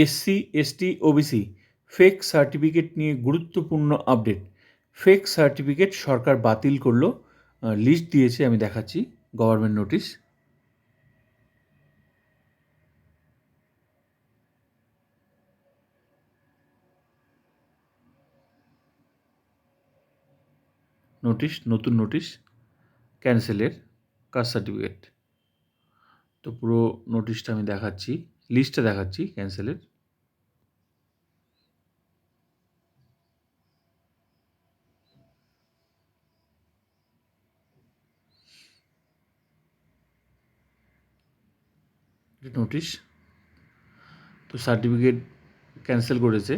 SC, ST, OBC fake certificate নিয়ে গুরুত্বপূর্ণ update. Fake certificate সরকার বাতিল করলো, লিস্ট দিয়েছে, আমি দেখাচ্ছি, গভর্নমেন্ট নোটিশ। নোটিশ, নতুন নোটিশ ক্যান্সেলের কাস্ট সার্টিফিকেট। তো পুরো নোটিশটা আমি দেখাচ্ছি, লিস্টটা দেখাচ্ছি ক্যান্সেলের। নোটিশ, তো সার্টিফিকেট ক্যান্সেল করেছে।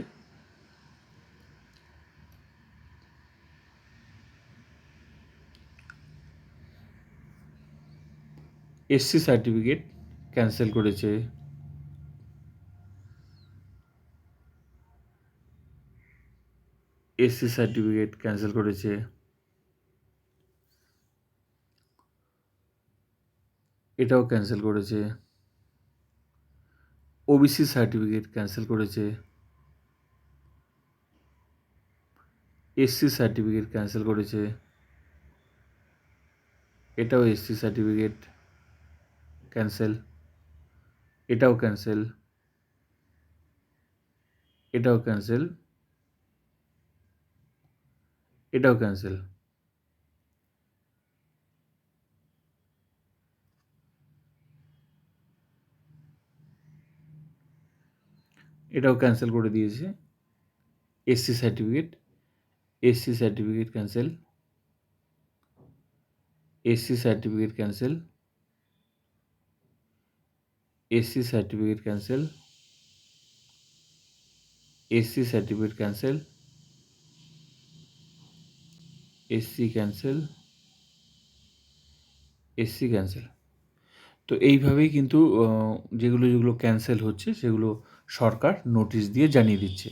এসসি সার্টিফিকেট ক্যান্সেল করেছে, এসসি সার্টিফিকেট ক্যান্সেল করেছে, এটাও ক্যান্সেল করেছে। ওবিসি সার্টিফিকেট ক্যান্সেল করেছে, এসসি সার্টিফিকেট ক্যান্সেল করেছে, এটাও এসসি সার্টিফিকেট ক্যান্সেল, এটাও ক্যান্সেল, এটাও ক্যান্সেল, এটাও ক্যান্সেল। এটাও ক্যান্সেল করে দিয়েছে। SC certificate, SC certificate cancel, SC certificate cancel, SC certificate cancel, SC certificate cancel, SC cancel, SC cancel. তো এইভাবেই কিন্তু যেগুলো যেগুলো ক্যান্সেল হচ্ছে সেগুলো সরকার নোটিশ দিয়ে জানিয়ে দিচ্ছে।